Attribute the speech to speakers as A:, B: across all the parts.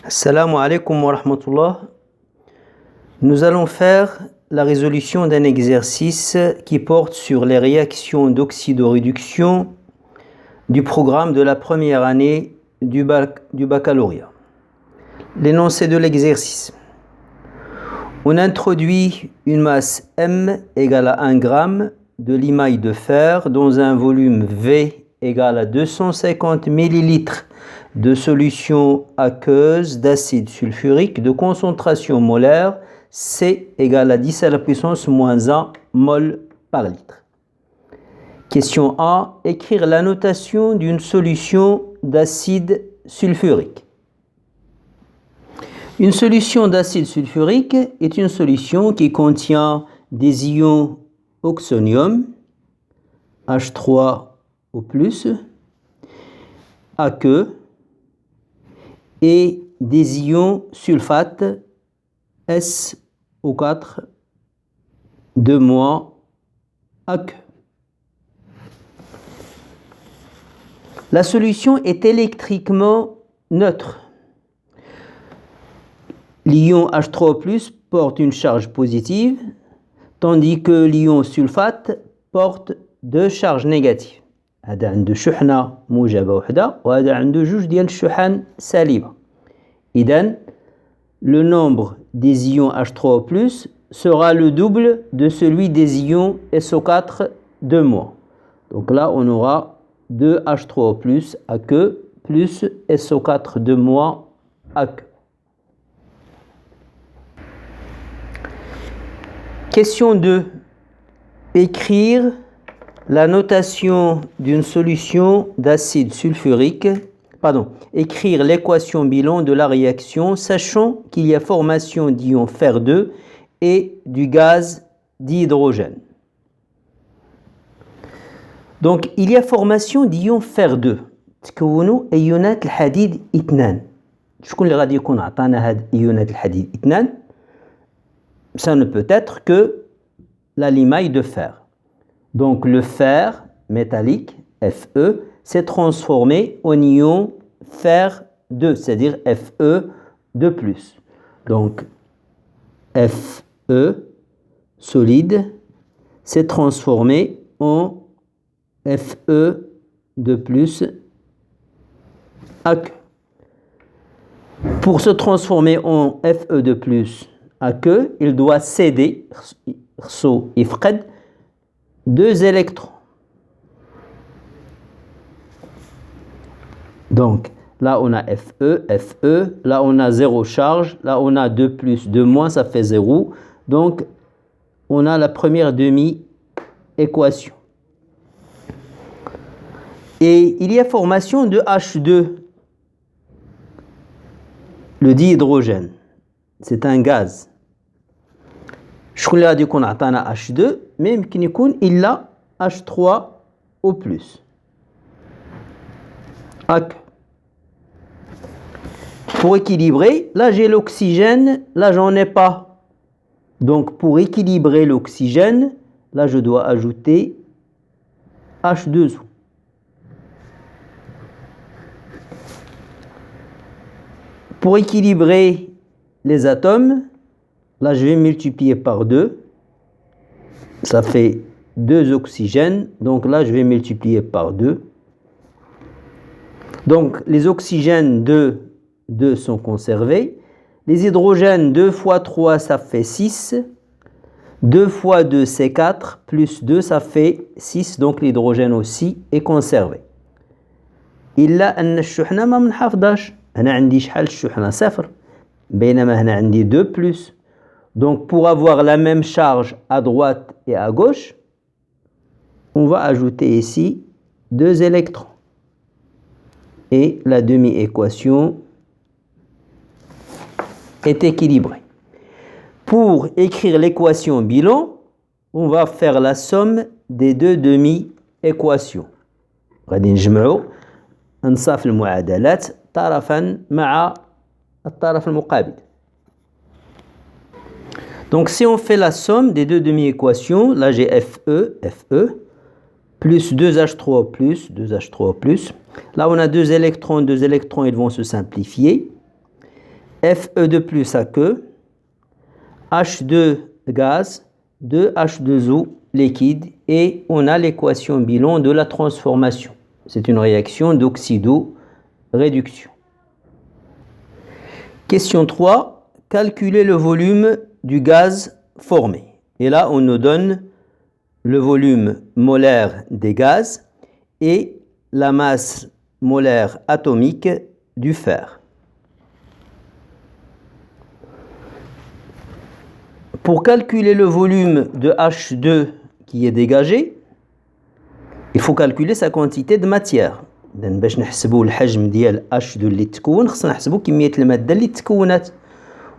A: Assalamu alaikum wa rahmatullah. Nous allons faire la résolution d'un exercice qui porte sur les réactions d'oxydoréduction du programme de la première année du baccalauréat. L'énoncé de l'exercice. On introduit une masse M égale à 1 g de limaille de fer dans un volume V égale à 250 ml de solution aqueuse d'acide sulfurique de concentration molaire C égale à 10 à la puissance moins 1 mol par litre. Question A. Écrire la notation d'une solution d'acide sulfurique. Une solution d'acide sulfurique est une solution qui contient des ions oxonium, H3O+, aqueux, et des ions sulfate, SO4, 2- aqueux. La solution est électriquement neutre. L'ion H3O+ porte une charge positive, tandis que l'ion sulfate porte 2 charges négatives. هذا عنده شحنة موجبة وحدة وهذا عنده جوج ديال الشحن سالبة. إذن le nombre des ions H3O+ sera le double de celui des ions SO4 2-. Donc là on aura 2 H3O+ aqueux plus SO4 2- aqueux. Question 2. Écrire la notation d'une solution d'acide sulfurique, écrire l'équation bilan de la réaction, sachant qu'il y a formation d'ion fer2 et du gaz d'hydrogène. Donc, il y a formation d'ion fer2. تكونوا ايونات الحديد 2. شكون اللي غادي يكون عطانا هاد ايونات الحديد 2؟ Ça ne peut être que la limaille de fer. Donc le fer métallique, Fe, s'est transformé en ion fer2, c'est-à-dire Fe2+. Donc Fe solide s'est transformé en Fe2+ aqueux. Pour se transformer en Fe2+ aqueux, il doit céder, يفقد 2 électrons. Donc là on a Fe, là on a 0 charge, là on a 2+, 2-, ça fait 0. Donc on a la première demi-équation. Et il y a formation de H2, le dihydrogène. C'est un gaz. شكون اللي غادي يكون عطانا H2 mais يمكن يكون إلا H3O+. aqueux. Pour équilibrer, là j'ai l'oxygène, là j'en ai pas. Donc pour équilibrer l'oxygène, là je dois ajouter H2O. Pour équilibrer les atomes, là je vais multiplier par 2, ça fait 2 oxygènes, donc là je vais multiplier par 2. Donc les oxygènes 2 sont conservés, les hydrogènes 2 fois 3 ça fait 6, 2 fois 2 c'est 4, plus 2 ça fait 6, donc l'hydrogène aussi est conservé. إلا أن الشحنة ما منحافظاش، أنا عندي شحال الشحنة 0 بينما هنا عندي 2+. Donc pour avoir la même charge à droite et à gauche, on va ajouter ici 2 électrons. Et la demi-équation est équilibrée. Pour écrire l'équation bilan, on va faire la somme des 2 demi-équations. غادي نجمعوا أنصاف المعادلات طرفا مع الطرف المقابل. Donc si on fait la somme des 2 demi-équations, là j'ai Fe, plus 2H3O+, Là on a 2 électrons, ils vont se simplifier. Fe2+ aqueux, H2 gaz, 2H2O liquide, et on a l'équation bilan de la transformation. C'est une réaction d'oxydoréduction. Question 3. Calculer le volume du gaz formé. Et là, on nous donne le volume molaire des gaz et la masse molaire atomique du fer. Pour calculer le volume de H2 qui est dégagé, il faut calculer sa quantité de matière. باش نحسبوا الحجم ديال H2 اللي تكون خصنا نحسبوا كمية المادة اللي تكونت،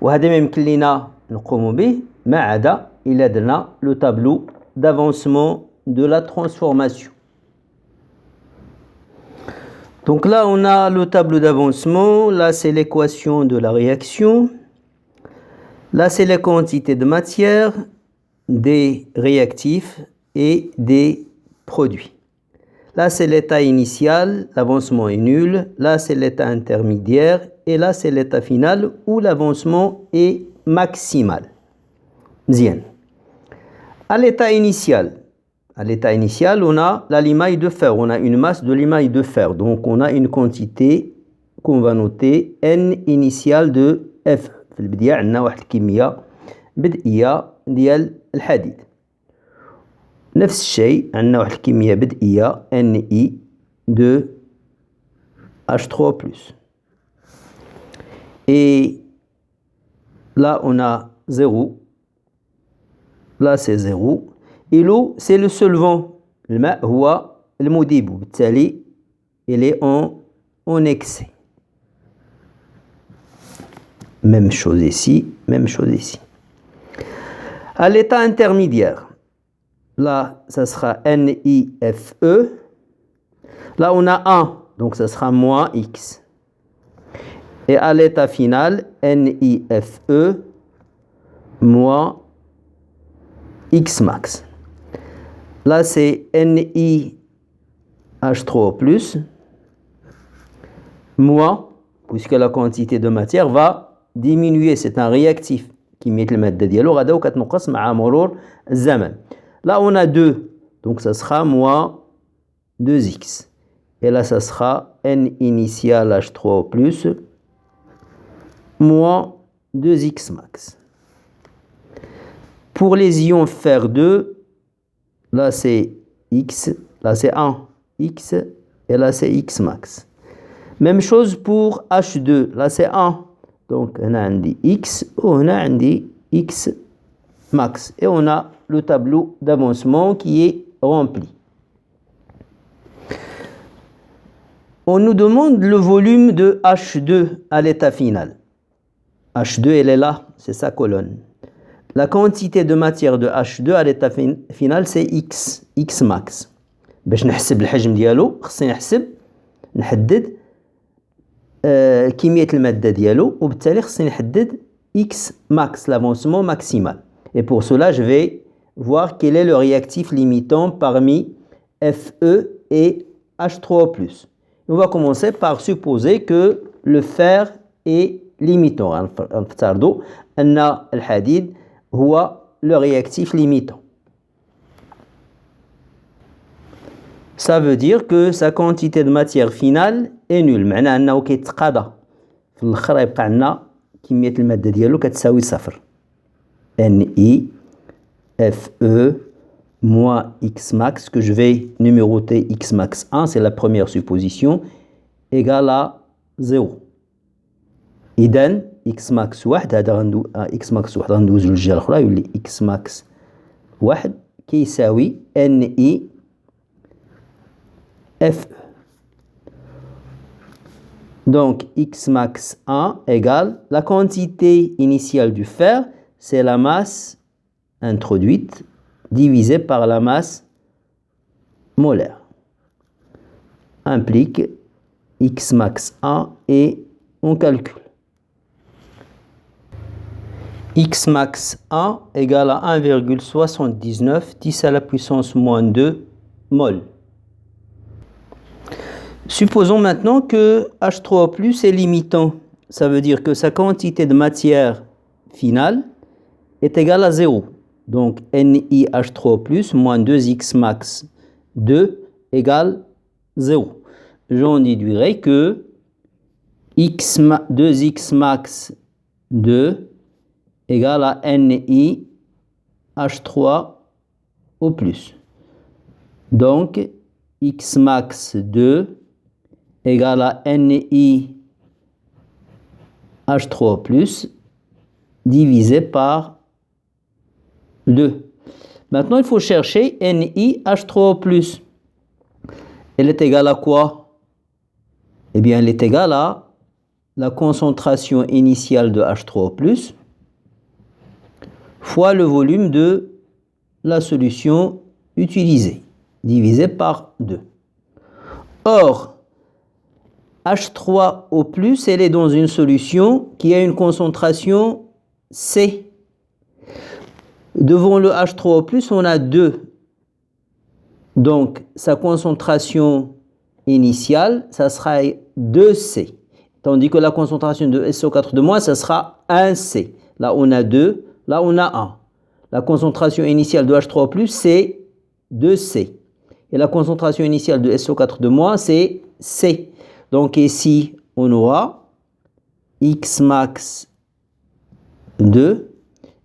A: وهذا ما يمكن لنا نقوم به ما عدا إلا درنا le tableau d'avancement de la transformation. Donc là on a le tableau d'avancement, là c'est l'équation de la réaction, là c'est les quantités de matière, des réactifs et des produits. Là, c'est l'état initial, l'avancement est nul. Là, c'est l'état intermédiaire. Et là, c'est l'état final où l'avancement est maximal. Bien. À l'état initial, on a la limaille de fer. On a une masse de limaille de fer. Donc, on a une quantité qu'on va noter N initiale de F. في البداية عندنا واحد الكمية بدئية ديال الحديد. نفس الشيء عندنا واحد الكمية بدئية Ni de H3+. Et là on a 0. Là c'est 0. Et l'eau c'est le solvant. الماء هو المذيب وبالتالي il est en excès. Même chose ici, même chose ici. À l'état intermédiaire, là, ça sera NiFe. Là, on a 1, donc ça sera moins X. Et à l'état final, NiFe moins X max. Là, c'est NiH3+, moins, puisque la quantité de matière va diminuer, c'est un réactif. كمية المادة ديالو غدا وكتنقص مع مرور الزمن. Là, on a 2, donc ça sera moins 2x. Et là, ça sera N initial H3+, moins 2x max. Pour les ions fer 2, là c'est x, là c'est 1, x, et là c'est x max. Même chose pour H2, là c'est 1, donc on a un x, on a un x max. Et on a le tableau d'avancement qui est rempli. On nous demande le volume de H2 à l'état final. H2, elle est là, c'est sa colonne. La quantité de matière de H2 à l'état final, c'est X, X max. باش نحسب الحجم ديالو خصني نحدد كمية المادة ديالو وبالتالي خصني نحدد X max, l'avancement maximal. Et pour cela, je vais voir quel est le réactif limitant parmi Fe et H3+. On va commencer par supposer que le fer est limitant. نفترض أن الحديد هو le réactif limitant. Ça veut dire que sa quantité de matière finale est nulle. معناه أنه كيتقاضى في الآخر يبقى عندنا كمية المادة ديالو كتساوي 0. NiFe moins X max, que je vais numéroter X max 1, c'est la première supposition, égale à 0. إذن X max 1 هذا غندو X max 1 غندوزو للجهة الأخرى يولي X max 1 كيساوي NiFe. Donc X max 1 égale la quantité initiale du fer, c'est la masse introduite divisée par la masse molaire. Implique X max 1 et on calcule. X max 1 égale à 1,79 10 à la puissance moins 2 mol. Supposons maintenant que H3+ est limitant. ça veut dire que sa quantité de matière finale est égale à 0. Donc NiH3+ moins 2X max 2 égale 0. J'en déduirai que 2X max 2 égale à NiH3 au plus. Donc X max 2 égale à NiH3 plus divisé par 2. Maintenant, il faut chercher NiH3 plus. Elle est égale à quoi? Eh bien, elle est égale à la concentration initiale de H3 plus fois le volume de la solution utilisée, divisé par 2. Or, H3O+, elle est dans une solution qui a une concentration C. Devant le H3O+, on a 2. Donc, sa concentration initiale, ça sera 2C. Tandis que la concentration de SO4 ça sera 1C. Là, on a 2. Là, on a 1. La concentration initiale de H3+, c'est 2C. Et la concentration initiale de SO4 c'est C. Donc ici, on aura X max 2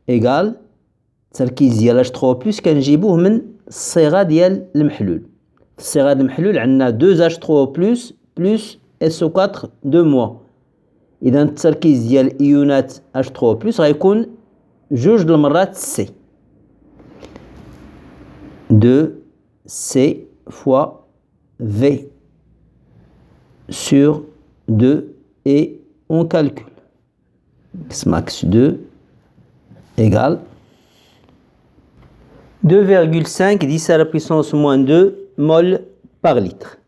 A: égale التركيز ديال H3+ كنجيبوه من الصيغة ديال المحلول. في الصيغة ديال المحلول عندنا 2H3+ plus SO4 إذا التركيز ديال إيونات H3+ غيكون جوج المرات C. 2C fois V sur 2 et on calcule. X max 2 égale 2,5 10 à la puissance moins 2 mol par litre.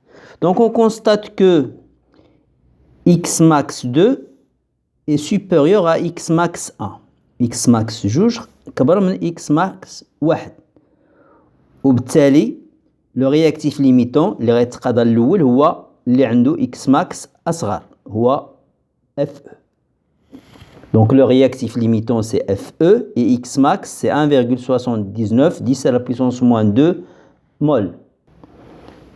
A: Donc on constate que X max 2 est supérieur à X max 1. X max جوج كبر من X max 1. وبالتالي لو رياكتيف ليميتون اللي غيتقاضى الاول هو اللي عنده X max اصغر هو FE. Donc le réactif limitant c'est FE et X max c'est 1,79 10 à la puissance moins 2 mol.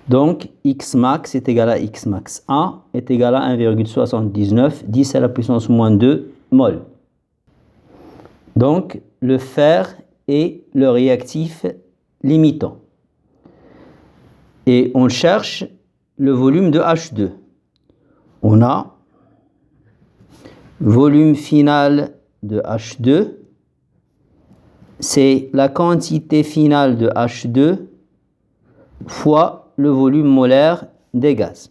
A: Donc X max est égal à X max 1 est égal à 1,79 10 à la puissance moins 2 mol. Donc le fer est le réactif limitant. Et on cherche le volume de H2. On a volume final de H2, c'est la quantité finale de H2 fois le volume molaire des gaz.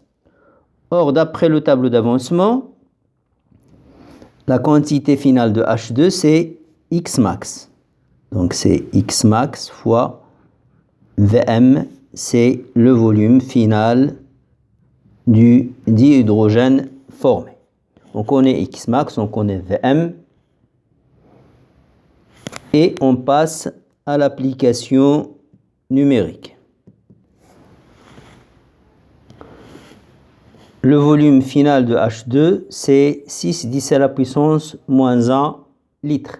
A: Or, d'après le tableau d'avancement, la quantité finale de H2, c'est X max. Donc, c'est X max fois Vm, c'est le volume final du dihydrogène formé. On connaît X max, on connaît Vm. Et on passe à l'application numérique. Le volume final de H2, c'est 6 10 à la puissance moins 1 litre.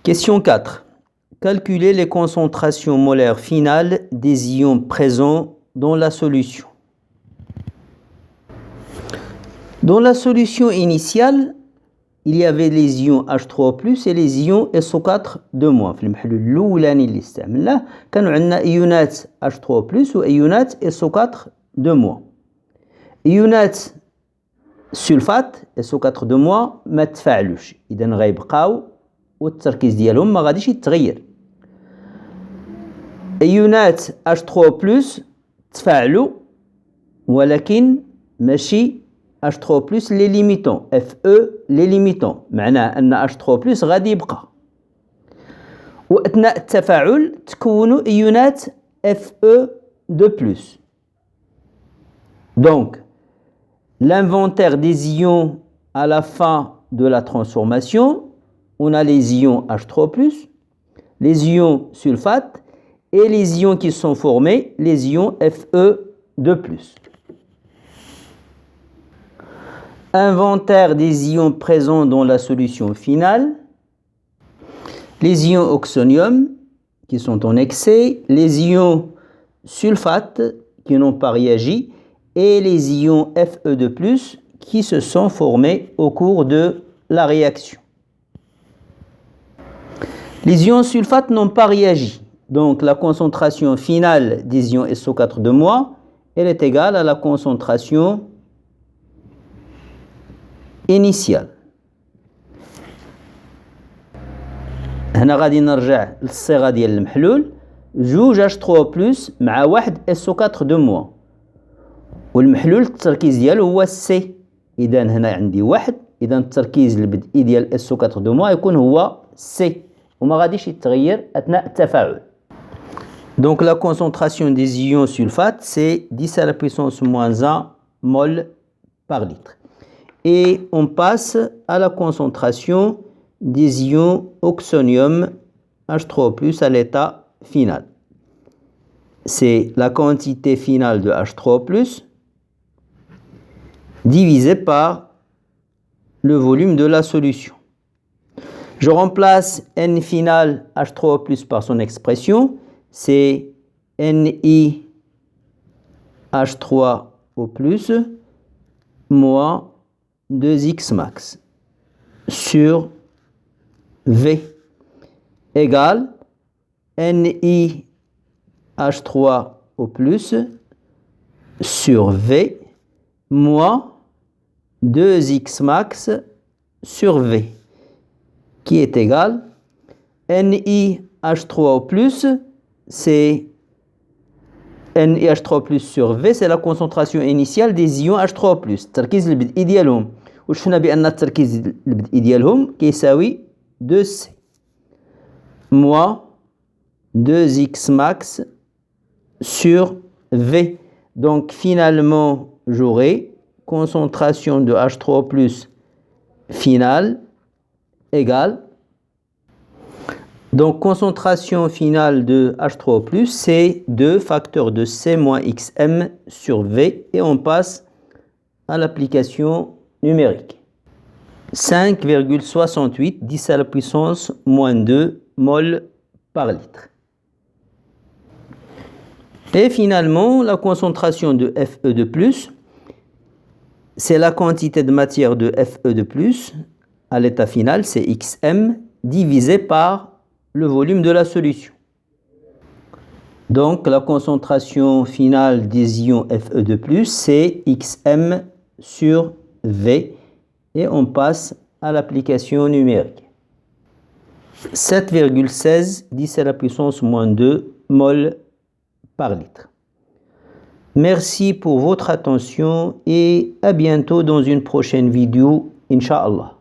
A: Question 4. Calculer les concentrations molaires finales des ions présents dans la solution. Dans la solution initiale, il y avait les ions H3+ et les ions SO4 في المحلول الأولاني اللي استعملناه كانوا عندنا ايونات H3+ وايونات SO4 ايونات سلفات SO4 ما تفاعلوش اذا غيبقاو والتركيز ديالهم ما غاديش يتغير. ايونات H3+ تفاعلوا ولكن ماشي H3+ les limitants FE les limitants معناه أن H3+ غادي يبقى وأثناء التفاعل تكونوا إيونات Fe2+. Donc l'inventaire des ions à la fin de la transformation, on a les ions H3+, les ions sulfate et les ions qui sont formés, les ions Fe2+. Inventaire des ions présents dans la solution finale. Les ions oxonium qui sont en excès, les ions sulfate qui n'ont pas réagi et les ions Fe2+, qui se sont formés au cours de la réaction. Les ions sulfate n'ont pas réagi, donc la concentration finale des ions SO4 elle est égale à la concentration initiale. هنا غادي نرجع للصيغه ديال المحلول جوج H3+ مع واحد SO4 والمحلول التركيز ديالو هو سي. اذا هنا عندي واحد، اذا التركيز البدئي ديال SO4 يكون هو سي وما غاديش يتغير اثناء التفاعل. Donc la concentration des ions sulfate c'est 10 à la puissance moins 1 mol par litre. Et on passe à la concentration des ions oxonium H3+ à l'état final. C'est la quantité finale de H3+ divisée par le volume de la solution. Je remplace N final H3+ par son expression, c'est Ni H3O+ moins 2X max sur V égale Ni H3O+ sur V moins 2X max sur V qui est égal Ni H3O+, c'est NiH3+ sur V, c'est la concentration initiale des ions H3+. التركيز البدئي ديالهم وشفنا بأن التركيز البدئي ديالهم كيساوي 2C moins 2X max sur V. Donc finalement j'aurai concentration de H3+ finale égale. Donc concentration finale de H3O+, c'est 2 facteur de C moins XM sur V et on passe à l'application numérique. 5,68 10 à la puissance moins 2 mol par litre. Et finalement, la concentration de Fe2+, c'est la quantité de matière de Fe2+, à l'état final, c'est XM, divisé par le volume de la solution. Donc la concentration finale des ions Fe2+, c'est XM sur V et on passe à l'application numérique. 7,16 10 à la puissance moins 2 mol par litre. Merci pour votre attention et à bientôt dans une prochaine vidéo, Inch'Allah.